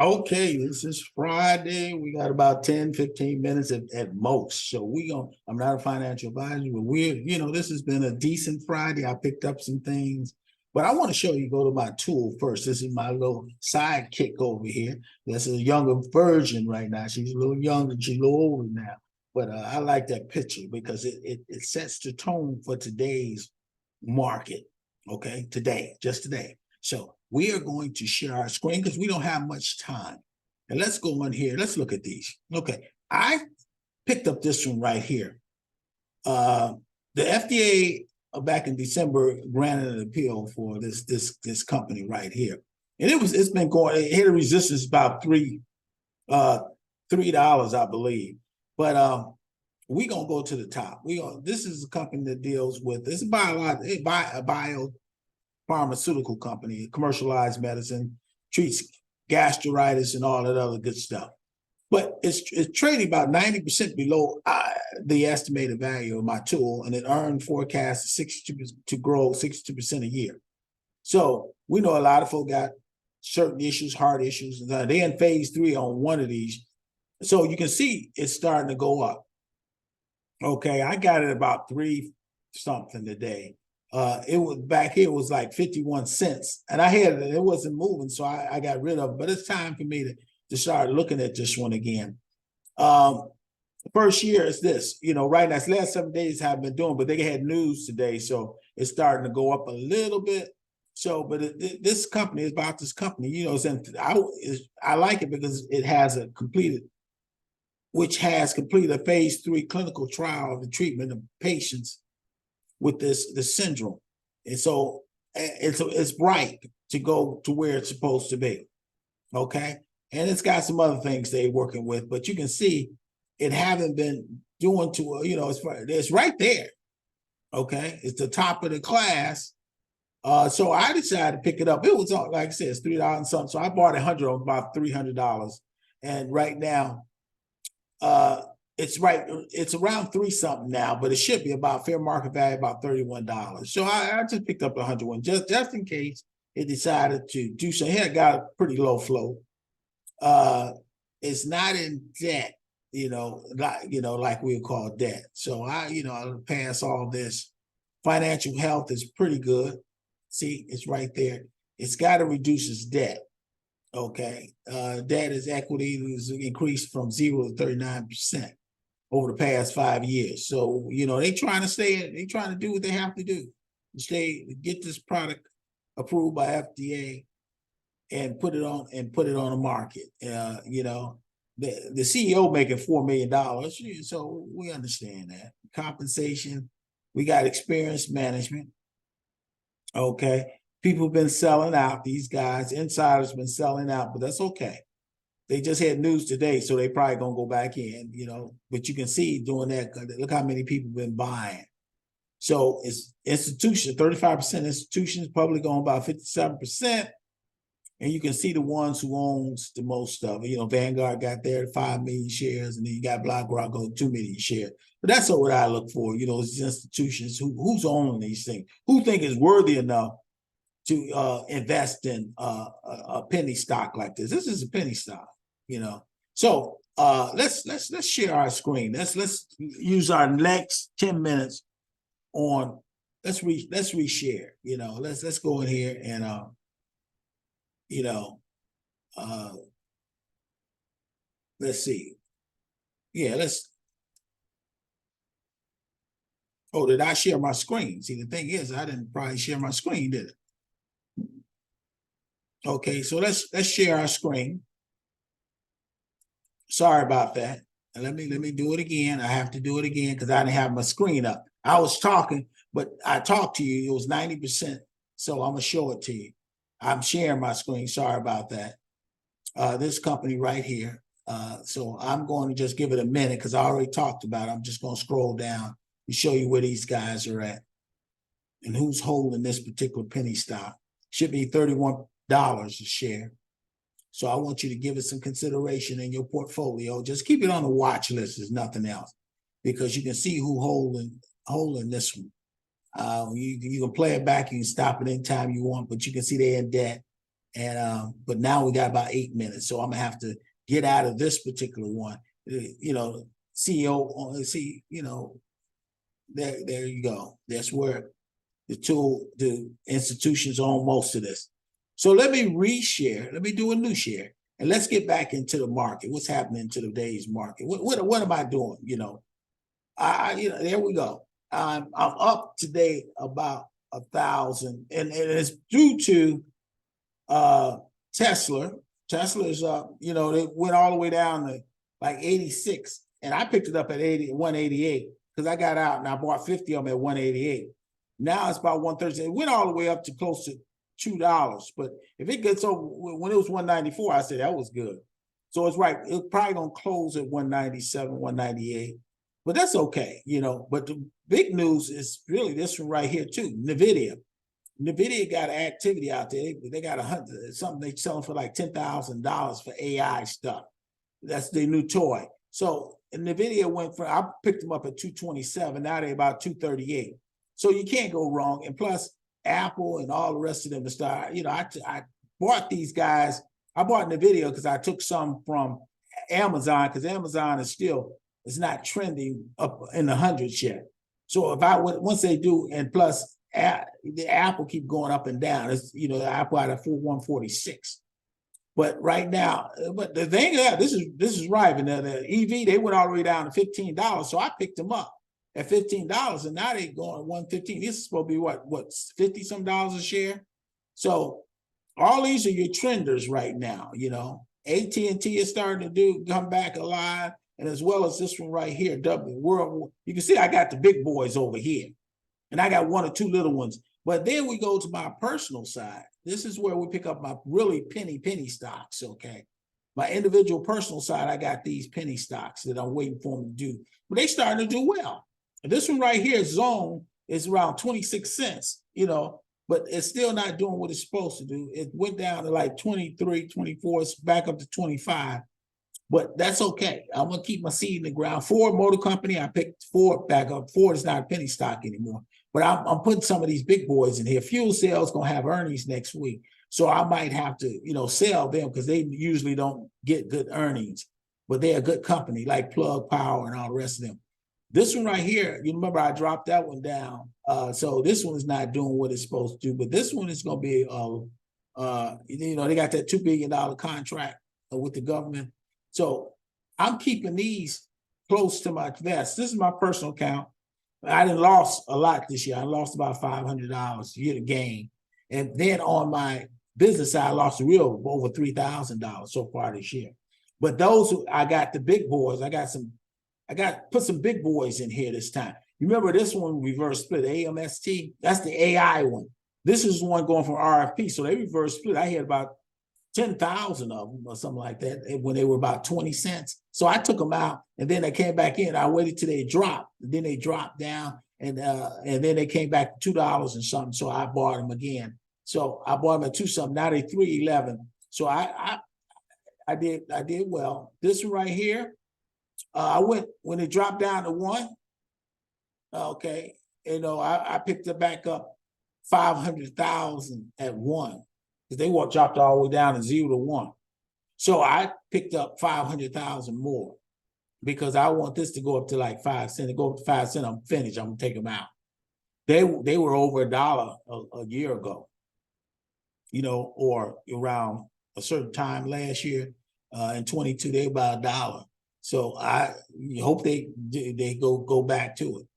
Okay, this is Friday. We got about 10, 15 minutes at most. So I'm not a financial advisor, but this has been a decent Friday. I picked up some things, but I want to show you, go to my tool first. This is my little sidekick over here. This is a younger version right now. She's a little younger, she's a little older now. But I like that picture because it sets the tone for today's market. Okay, just today. So we are going to share our screen because we don't have much time. And let's go in here. Let's look at these. Okay, I picked up this one right here. The FDA back in December granted an appeal for this company right here, and it's been going. It hit a resistance about $3, I believe, but we gonna go to the top. This is a company that deals with this bio pharmaceutical company, commercialized medicine, treats gastritis and all that other good stuff. But it's trading about 90% below the estimated value of my tool, and it earned forecast to grow 62% a year. So we know a lot of folk got certain issues, heart issues, and they're in phase 3 on one of these. So you can see it's starting to go up. Okay, I got it about 3 something today. It was back here, it was like 51 cents, and I had it wasn't moving, so I got rid of it. But it's time for me to start looking at this one again. The first year is this, right now, it's last 7 days have been doing, but they had news today, so it's starting to go up a little bit. So, but this company is about this company, I like it because it has completed a phase 3 clinical trial of the treatment of patients with this syndrome. And so it's bright to go to where it's supposed to be. Okay. And it's got some other things they're working with, but you can see it haven't been doing it's right there. Okay. It's the top of the class. So I decided to pick it up. It was, like I said, it's $3 and something. So I bought 100 on about $300. And right now, it's around 3 something now, but it should be about fair market value, about $31. So I just picked up 101 just in case it decided to do so. Here, got a pretty low flow. It's not in debt, like we would call debt. So I'll pass all this. Financial health is pretty good. See, it's right there. It's got to reduce its debt. Okay, debt is equity has increased from 0 to 39% over the past 5 years. So they trying to do what they have to do. Get this product approved by FDA and put it on the market. The CEO making $4 million, so we understand that. Compensation, we got experienced management. Okay. People have been selling out, these guys, insiders been selling out, but that's okay. They just had news today, so they probably gonna go back in, but you can see doing that, look how many people been buying. So it's institutions, 35% institutions, public owned about 57%. And you can see the ones who owns the most of it. Vanguard got there 5 million shares, and then you got BlackRock go 2 million shares. But that's what I look for, these institutions who's owning these things, who think is worthy enough to invest in a penny stock like this. This is a penny stock, So let's share our screen. Let's use our next 10 minutes on. Let's reshare. Let's go in here and let's see. Yeah, Oh, did I share my screen? See, the thing is, I didn't probably share my screen, did it? Okay, so let's share our screen. Sorry about that. And let me do it again. I have to do it again because I didn't have my screen up. I was talking, but I talked to you. It was 90%. So I'm gonna show it to you. I'm sharing my screen. Sorry about that. This company right here. So I'm going to just give it a minute because I already talked about it. I'm just going to scroll down and show you where these guys are at and who's holding this particular penny stock. Should be $31 a share. So I want you to give it some consideration in your portfolio. Just keep it on the watch list, there's nothing else, because you can see who holding this one. You can play it back, you can stop it anytime you want, but you can see they're in debt. And but now we got about 8 minutes, so I'm gonna have to get out of this particular one. CEO, see, there you go. That's where the institutions own most of this. So let me reshare. Let me do a new share, and let's get back into the market. What's happening to today's market? What am I doing? There we go. I'm up today about 1,000, and it's due to Tesla. Tesla is up. They went all the way down to like 86, and I picked it up at 188 because I got out and I bought 50 of them at 188. Now it's about 130. It went all the way up to close to $2. But if it gets over, when it was 194, I said that was good. So it's right. It's probably gonna close at 197, 198. But that's okay, But the big news is really this one right here too. NVDA got activity out there. They got something they selling for like $10,000 for AI stuff. That's their new toy. So NVIDIA went from, I picked them up at 227. Now they're about 238. So you can't go wrong. And plus, Apple and all the rest of them start. I bought these guys. I bought NVIDIA because I took some from Amazon, because Amazon is not trending up in the hundreds yet. So once they do, and plus the Apple keep going up and down. It's Apple out at 146. But right now, but the thing is, this is right. And the EV, they went all the way down to $15. So I picked them up at $15, and now they going at 115. This is supposed to be what 50 some dollars a share. So all these are your trenders right now. AT&T is starting to come back alive, and as well as this one right here, World. You can see I got the big boys over here, and I got one or two little ones. But then we go to my personal side. This is where we pick up my really penny stocks, okay? My individual personal side, I got these penny stocks that I'm waiting for them to do. But they starting to do well. And this one right here, Zone, is around 26 cents, but it's still not doing what it's supposed to do. It went down to like 23, 24, it's back up to 25. But that's okay. I'm going to keep my seed in the ground. Ford Motor Company, I picked Ford back up. Ford is not a penny stock anymore. But I'm putting some of these big boys in here. Fuel Cell's going to have earnings next week. So I might have to, sell them because they usually don't get good earnings. But they're a good company like Plug Power and all the rest of them. This one right here, you remember I dropped that one down. So this one is not doing what it's supposed to do. But this one is going to be, they got that $2 billion contract with the government. So I'm keeping these close to my vest. This is my personal account. I done lost a lot this year. I lost about $500 year to gain. And then on my business side, I lost a real over $3,000 so far this year. But I got the big boys. Put some big boys in here this time. You remember this one reverse split, AMST? That's the AI one. This is one going from RFP. So they reverse split. I had about 10,000 of them or something like that when they were about 20 cents. So I took them out, and then they came back in. I waited till they dropped, and then they dropped down, and then they came back to $2 and something. So I bought them again. So I bought them at 2 something. Now they 3.11. So I did well. This one right here, I went when it dropped down to 1. Okay, I picked it back up 500,000 at 1. They dropped all the way down to 0 to 1. So I picked up 500,000 more because I want this to go up to like 5 cents. To go up to 5 cents, I'm finished. I'm gonna take them out. They were over $1 a year ago, or around a certain time last year. In 22, they were about $1. So I hope they go back to it.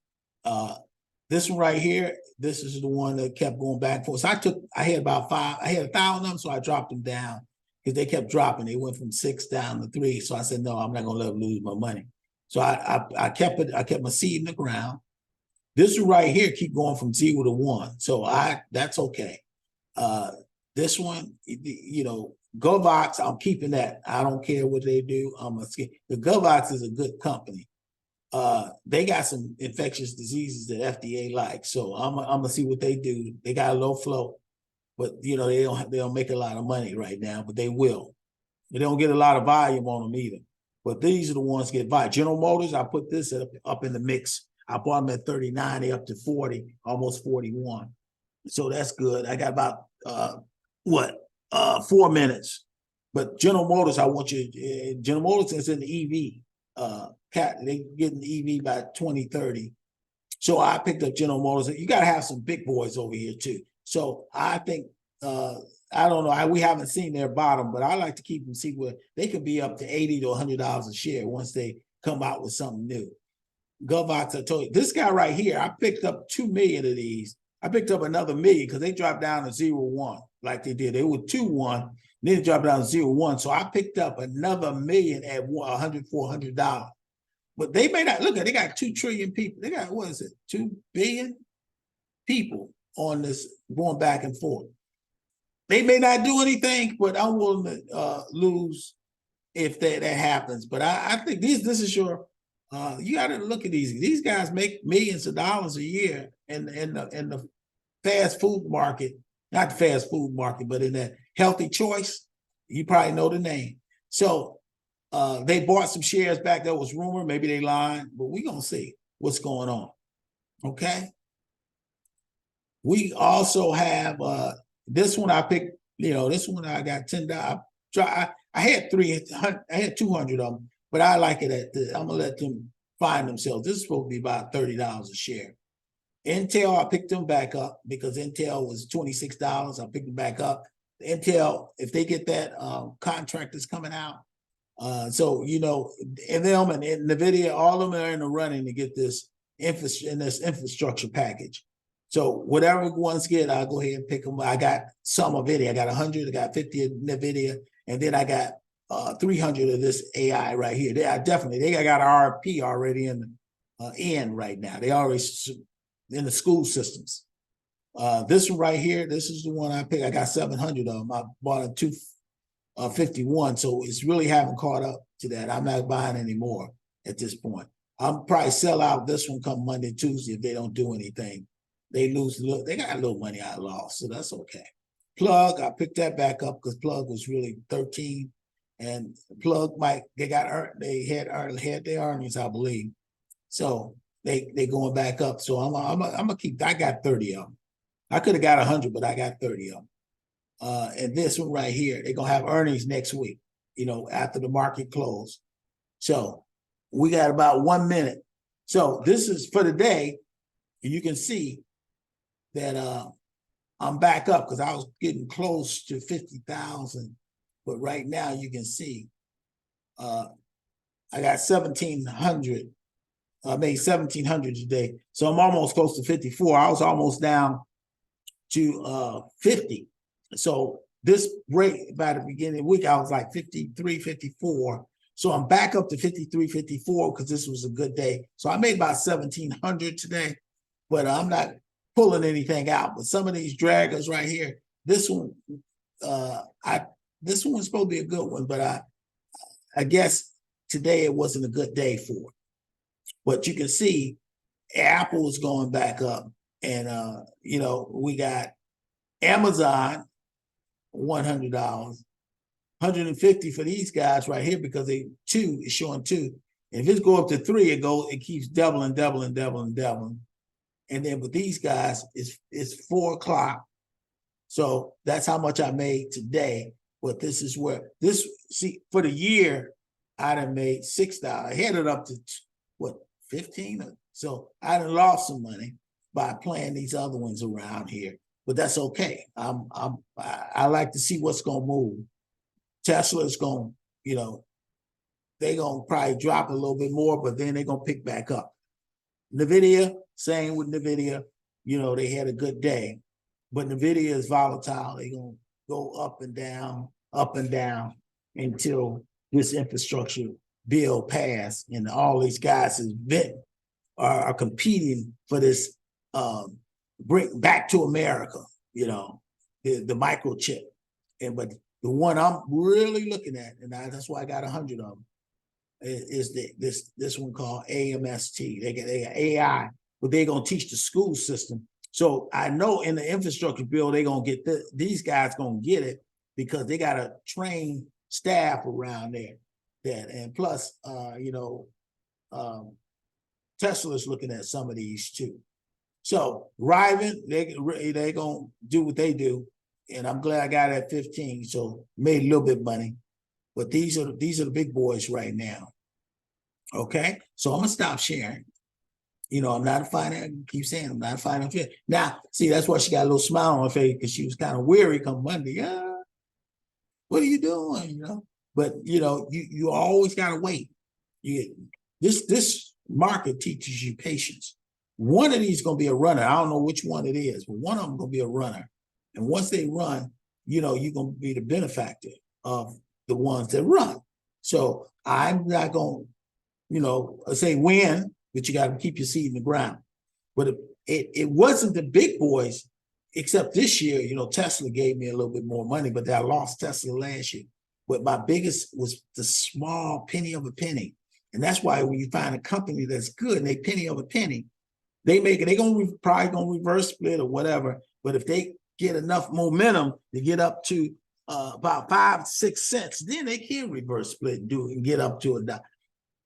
This one right here, this is the one that kept going back and forth. So I had about 1,000 of them, so I dropped them down because they kept dropping. They went from 6 down to 3. So I said, no, I'm not gonna let them lose my money. So I kept my seed in the ground. This one right here keep going from 0 to 1. So that's okay. This one, Govox, I'm keeping that. I don't care what they do. The Govox is a good company. They got some infectious diseases that FDA likes, so I'm gonna see what they do. They got a low float, but they don't make a lot of money right now, but they will. They don't get a lot of volume on them either. But these are the ones that get volume. General Motors, I put this up in the mix. I bought them at 39, they up to 40, almost 41. So that's good. I got about 4 minutes. But General Motors, I want you, General Motors is in the EV, they getting the EV by 2030. So I picked up General Motors. You got to have some big boys over here too. So I think, I don't know, we haven't seen their bottom, but I like to keep them, see where they could be up to $80 to $100 a share once they come out with something new. GovOx, I told you, this guy right here, I picked up 2 million of these. I picked up another million because they dropped down to 0.1 like they did. They were 2.1, then they dropped down to 0.1. So I picked up another million at $400. But they may not, look at, they got 2 trillion people. They got, what is it, 2 billion people on this going back and forth. They may not do anything, but I'm willing to lose if that happens. But I think this is your, you got to look at these. These guys make millions of dollars a year in the fast food market, not the fast food market, but in that healthy choice. You probably know the name. So they bought some shares back. That was rumor. Maybe they lied, but we're going to see what's going on. Okay. We also have this one I picked, this one I got $10. I had 300, I had 200 of them, but I like it I'm going to let them find themselves. This is supposed to be about $30 a share. Intel, I picked them back up because Intel was $26. I picked them back up. Intel, if they get that contract that's coming out, so, and them and NVDA, all of them are in the running to get this infrastructure package. So whatever ones get, I'll go ahead and pick them. I got some of it. I got 100, I got 50 of NVIDIA, and then I got 300 of this AI right here. They got an RFP already in right now. They already in the school systems. This one right here, this is the one I picked. I got 700 of them. I bought a 251, so it's really haven't caught up to that. I'm not buying anymore at this point. I'll probably sell out this one come Monday, Tuesday if they don't do anything. They lose, they got a little money I lost, so that's okay. Plug, I picked that back up because Plug was really 13, and Plug they had their earnings, I believe. So they going back up. So I'm gonna keep. I got 30 of them. I could have got 100, but I got 30 of them. And this one right here, they're gonna have earnings next week. After the market close. So we got about 1 minute. So this is for the day, and you can see that I'm back up because I was getting close to 50,000, but right now you can see I got 1,700. I made 1,700 today, so I'm almost close to 54. I was almost down to 50. So this break by the beginning of the week, I was like 53, 54. So I'm back up to 53, 54 because this was a good day. So I made about 1,700 today, but I'm not pulling anything out. But some of these draggers right here, this one, this one was supposed to be a good one, but I guess today it wasn't a good day for it. But you can see Apple is going back up, and we got Amazon, $100, $150 for these guys right here because two is showing 2. And if it's go up to 3, it keeps doubling. And then with these guys, it's 4 o'clock. So that's how much I made today. But this is where for the year, I'd have made $6. I had it up to 15? So I done lost some money by playing these other ones around here. But that's okay. I like to see what's gonna move. Tesla's gonna, they're gonna probably drop a little bit more, but then they're gonna pick back up. NVIDIA, same with NVIDIA, they had a good day, but NVIDIA is volatile. They're gonna go up and down until this infrastructure bill passed, and all these guys are competing for this bring back to America, the microchip. But the one I'm really looking at, and that's why I got 100 of them, is this one called AMST. They got AI, but they're gonna teach the school system. So I know in the infrastructure bill they're gonna get these guys gonna get it because they gotta train staff around there. And plus, Tesla's looking at some of these too. So Riven, they gonna do what they do. and I'm glad I got it at 15, so made a little bit of money. But these are the big boys right now. Okay, so I'm gonna stop sharing. You know, I'm not a finance. Keep saying I'm not a finance. Now, see, that's why she got a little smile on her face because she was kind of weary come Monday. Yeah, what are you doing? You know, but you know, you always gotta wait. This market teaches you patience. One of these is gonna be a runner. I don't know which one it is, but one of them gonna be a runner. And once they run, you know, you're gonna be the benefactor of the ones that run. So I'm not gonna, you know, say win, but you got to keep your seed in the ground. But it wasn't the big boys, except this year, you know, Tesla gave me a little bit more money, but I lost Tesla last year. But my biggest was the small penny of a penny. And that's why when you find a company that's good and they penny of a penny, they make it, probably gonna reverse split or whatever. But if they get enough momentum to get up to about 5-6 cents, then they can reverse split and get up to $1.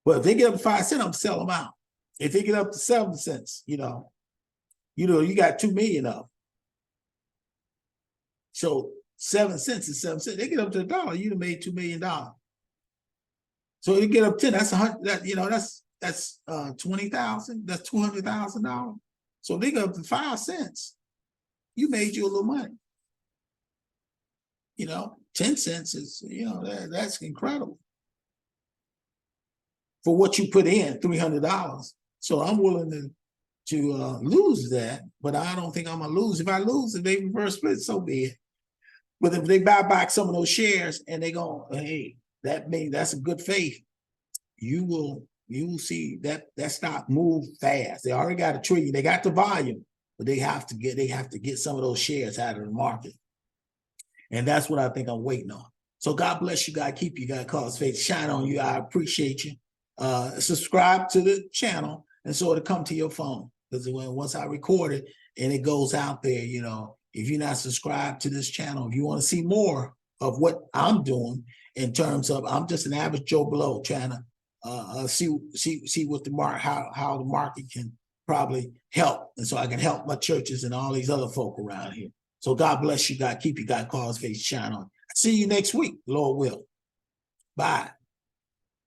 But if they get up to 5 cents, I'm sell them out. If they get up to 7 cents, you you got 2 million of them. So 7 cents is 7 cents. They get up to $1, you'd have made $2 million. So you get up 10, that's 100. That's 20,000. That's $200,000. So they get up to 5 cents. You made you a little money. 10 cents is that's incredible for what you put in, $300. So I'm willing to lose that, but I don't think I'm gonna lose. If I lose, if they reverse split, so be it. But if they buy back some of those shares and they go, hey, that's a good faith, you will see that stock move fast. They already got $1 trillion. They got the volume, but they have to get some of those shares out of the market. And that's what I think I'm waiting on. So God bless you, God keep you, God cause faith shine on you. I appreciate you. Subscribe to the channel, and so it'll come to your phone. Because once I record it and it goes out there, if you're not subscribed to this channel, if you want to see more of what I'm doing in terms of, I'm just an average Joe Blow trying to see what how the market can probably help, and so I can help my churches and all these other folk around here. So God bless you, God keep you, God cause faith shine on. See you next week, Lord will. Bye.